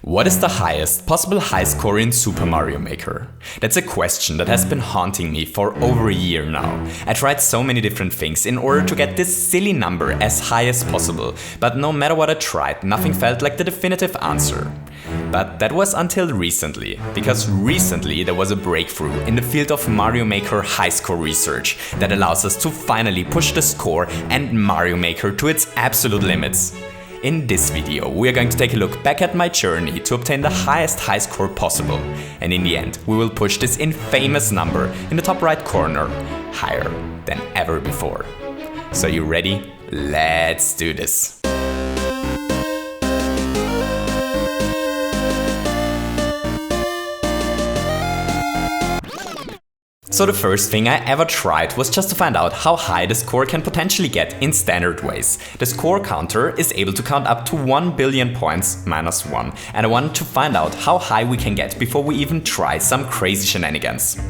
What is the highest possible high score in Super Mario Maker? That's a question that has been haunting me for over a year now. I tried so many different things in order to get this silly number as high as possible, but no matter what I tried, nothing felt like the definitive answer. But that was until recently, because recently there was a breakthrough in the field of Mario Maker high score research that allows us to finally push the score and Mario Maker to its absolute limits. In this video, we are going to take a look back at my journey to obtain the highest high score possible. And in the end, we will push this infamous number in the top right corner higher than ever before. So you ready? Let's do this! So the first thing I ever tried was just to find out how high the score can potentially get in standard ways. The score counter is able to count up to 1 billion points minus 1, and I wanted to find out how high we can get before we even try some crazy shenanigans.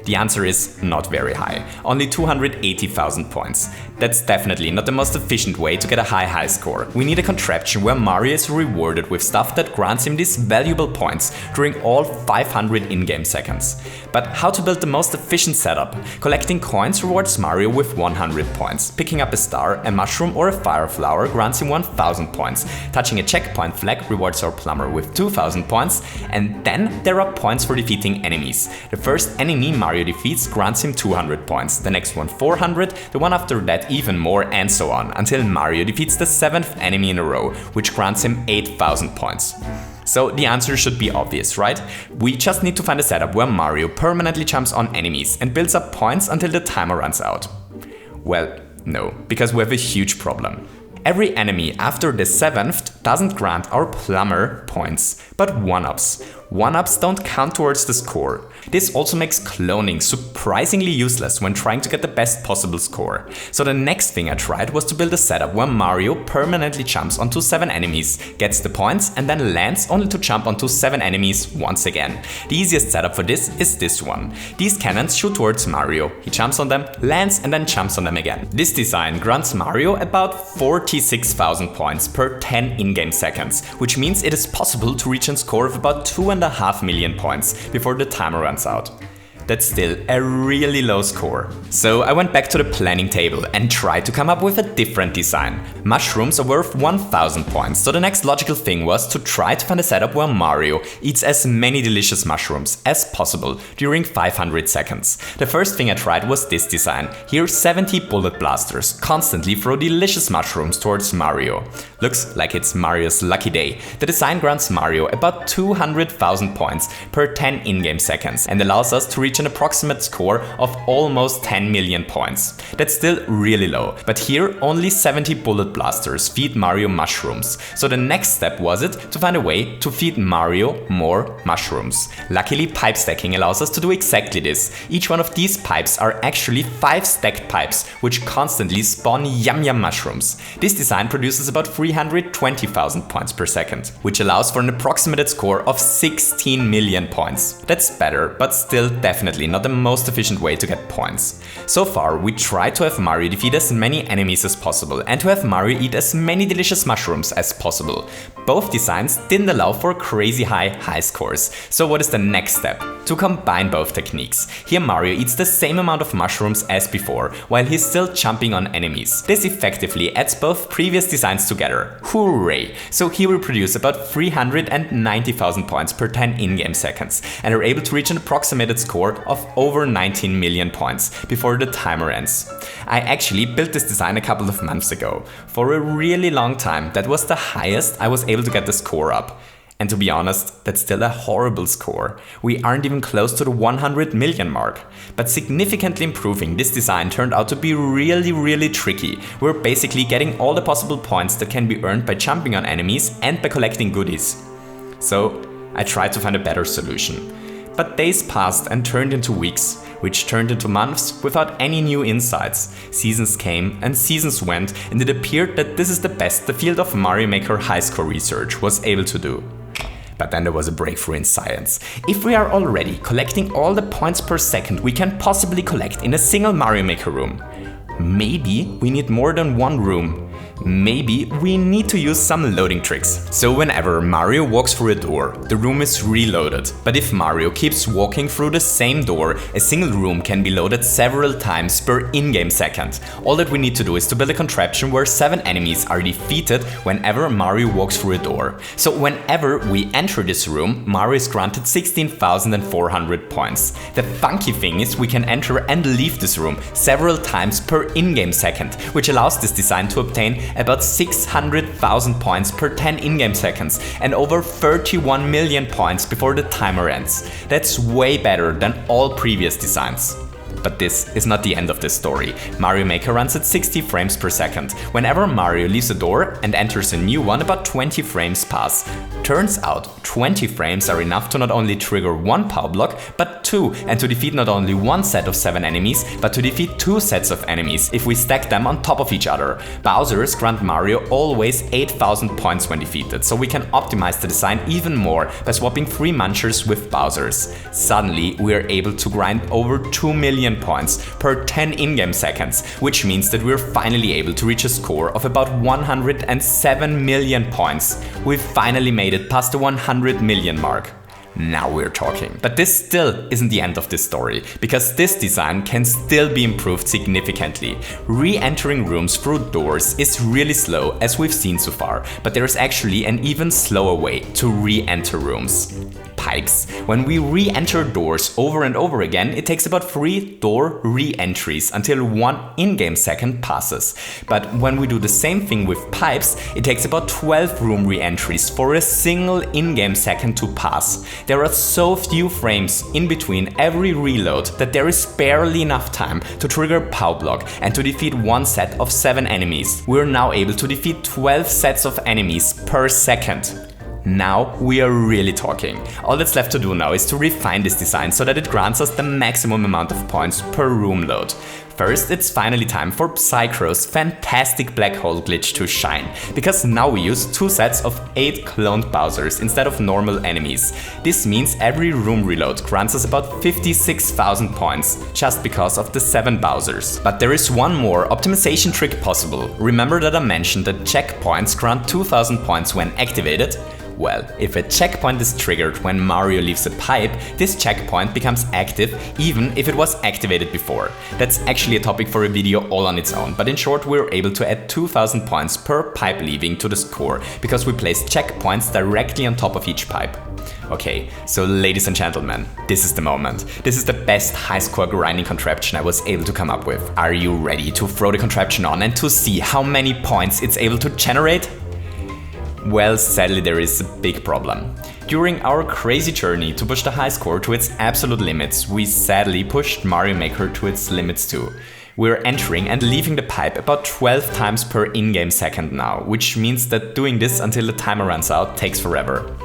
The answer is not very high, only 280,000 points. That's definitely not the most efficient way to get a high score. We need a contraption where Mario is rewarded with stuff that grants him these valuable points during all 500 in-game seconds. But how to build the most efficient setup? Collecting coins rewards Mario with 100 points. Picking up a star, a mushroom or a fire flower grants him 1000 points. Touching a checkpoint flag rewards our plumber with 2000 points. And then there are points for defeating enemies. The first enemy Mario defeats grants him 200 points, the next one 400, the one after that even more, and so on, until Mario defeats the 7th enemy in a row, which grants him 8000 points. So the answer should be obvious, right? We just need to find a setup where Mario permanently jumps on enemies and builds up points until the timer runs out. Well, no, because we have a huge problem. Every enemy after the 7th doesn't grant our plumber points, but 1-ups. 1-ups don't count towards the score. This also makes cloning surprisingly useless when trying to get the best possible score. So the next thing I tried was to build a setup where Mario permanently jumps onto 7 enemies, gets the points, and then lands only to jump onto 7 enemies once again. The easiest setup for this is this one. These cannons shoot towards Mario. He jumps on them, lands, and then jumps on them again. This design grants Mario about 46,000 points per 10 in-game seconds, which means it is possible to reach a score of about 2.5 million points before the timer runs out. That's still a really low score. So I went back to the planning table and tried to come up with a different design. Mushrooms are worth 1000 points, so the next logical thing was to try to find a setup where Mario eats as many delicious mushrooms as possible during 500 seconds. The first thing I tried was this design. Here 70 bullet blasters constantly throw delicious mushrooms towards Mario. Looks like it's Mario's lucky day. The design grants Mario about 200,000 points per 10 in-game seconds and allows us to reach an approximate score of almost 10 million points. That's still really low, but here only 70 bullet blasters feed Mario mushrooms. So the next step was to find a way to feed Mario more mushrooms. Luckily, pipe stacking allows us to do exactly this. Each one of these pipes are actually 5 stacked pipes, which constantly spawn yum mushrooms. This design produces about 320,000 points per second, which allows for an approximated score of 16 million points. That's better, but still definitely not the most efficient way to get points. So far, we tried to have Mario defeat as many enemies as possible and to have Mario eat as many delicious mushrooms as possible. Both designs didn't allow for crazy high scores. So what is the next step? To combine both techniques. Here Mario eats the same amount of mushrooms as before, while he's still jumping on enemies. This effectively adds both previous designs together. Hooray! So here we produce about 390,000 points per 10 in-game seconds and are able to reach an approximated score of over 19 million points before the timer ends. I actually built this design a couple of months ago. For a really long time, that was the highest I was able to get the score up. And to be honest, that's still a horrible score. We aren't even close to the 100 million mark. But significantly improving this design turned out to be really tricky. We're basically getting all the possible points that can be earned by jumping on enemies and by collecting goodies. So I tried to find a better solution. But days passed and turned into weeks, which turned into months without any new insights. Seasons came and seasons went, and it appeared that this is the best the field of Mario Maker high score research was able to do. But then there was a breakthrough in science. If we are already collecting all the points per second we can possibly collect in a single Mario Maker room, maybe we need more than one room. Maybe we need to use some loading tricks. So whenever Mario walks through a door, the room is reloaded. But if Mario keeps walking through the same door, a single room can be loaded several times per in-game second. All that we need to do is to build a contraption where 7 enemies are defeated whenever Mario walks through a door. So whenever we enter this room, Mario is granted 16,400 points. The funky thing is we can enter and leave this room several times per in-game second, which allows this design to obtain about 600,000 points per 10 in-game seconds and over 31 million points before the timer ends. That's way better than all previous designs. But this is not the end of this story. Mario Maker runs at 60 frames per second. Whenever Mario leaves a door and enters a new one, about 20 frames pass. Turns out 20 frames are enough to not only trigger one power block, but 2, and to defeat not only one set of 7 enemies, but to defeat 2 sets of enemies if we stack them on top of each other. Bowser's grant Mario always 8,000 points when defeated, so we can optimize the design even more by swapping 3 Munchers with Bowser's. Suddenly we are able to grind over 2 million points per 10 in-game seconds, which means that we're finally able to reach a score of about 107 million points. We've finally made it past the 100 million mark. Now we're talking. But this still isn't the end of this story, because this design can still be improved significantly. Re-entering rooms through doors is really slow, as we've seen so far, but there is actually an even slower way to re-enter rooms. Pipes. When we re-enter doors over and over again, it takes about 3 door re-entries until 1 in-game second passes. But when we do the same thing with pipes, it takes about 12 room re-entries for a single in-game second to pass. There are so few frames in between every reload that there is barely enough time to trigger Power Block and to defeat 1 set of 7 enemies. We're now able to defeat 12 sets of enemies per second. Now we are really talking. All that's left to do now is to refine this design so that it grants us the maximum amount of points per room load. First, it's finally time for Psychro's fantastic black hole glitch to shine, because now we use 2 sets of 8 cloned Bowsers instead of normal enemies. This means every room reload grants us about 56,000 points, just because of the 7 Bowsers. But there is one more optimization trick possible. Remember that I mentioned that checkpoints grant 2,000 points when activated? Well, if a checkpoint is triggered when Mario leaves a pipe, this checkpoint becomes active even if it was activated before. That's actually a topic for a video all on its own, but in short, we're able to add 2,000 points per pipe leaving to the score, because we place checkpoints directly on top of each pipe. Okay, so ladies and gentlemen, this is the moment. This is the best high score grinding contraption I was able to come up with. Are you ready to throw the contraption on and to see how many points it's able to generate? Well, sadly there is a big problem. During our crazy journey to push the high score to its absolute limits, we sadly pushed Mario Maker to its limits too. We're entering and leaving the pipe about 12 times per in-game second now, which means that doing this until the timer runs out takes forever.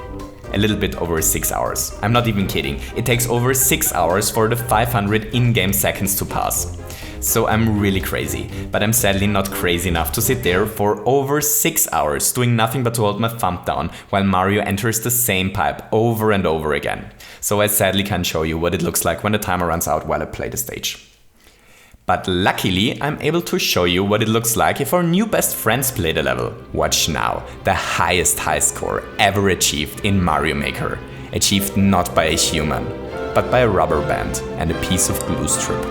A little bit over 6 hours. I'm not even kidding, it takes over 6 hours for the 500 in-game seconds to pass. So I'm really crazy, but I'm sadly not crazy enough to sit there for over 6 hours doing nothing but to hold my thumb down while Mario enters the same pipe over and over again. So I sadly can't show you what it looks like when the timer runs out while I play the stage. But luckily, I'm able to show you what it looks like if our new best friends play the level. Watch now, the highest high score ever achieved in Mario Maker. Achieved not by a human, but by a rubber band and a piece of glue strip.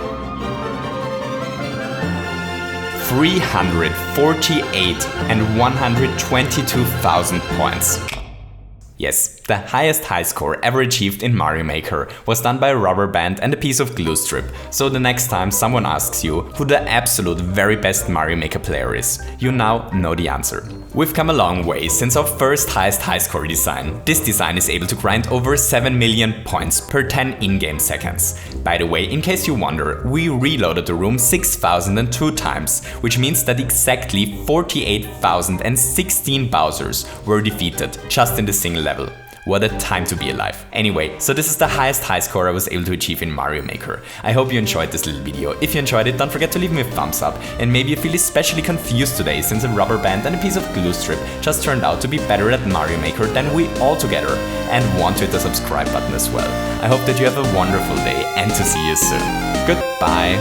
348 and 122,000 points. Yes, the highest high score ever achieved in Mario Maker was done by a rubber band and a piece of glue strip, so the next time someone asks you who the absolute very best Mario Maker player is, you now know the answer. We've come a long way since our first highest high score design. This design is able to grind over 7 million points per 10 in-game seconds. By the way, in case you wonder, we reloaded the room 6,002 times, which means that exactly 48,016 Bowsers were defeated just in the single level. What a time to be alive. Anyway, so this is the highest high score I was able to achieve in Mario Maker. I hope you enjoyed this little video. If you enjoyed it, don't forget to leave me a thumbs up. And maybe you feel especially confused today since a rubber band and a piece of glue strip just turned out to be better at Mario Maker than we all together, and want to hit the subscribe button as well. I hope that you have a wonderful day and to see you soon. Goodbye!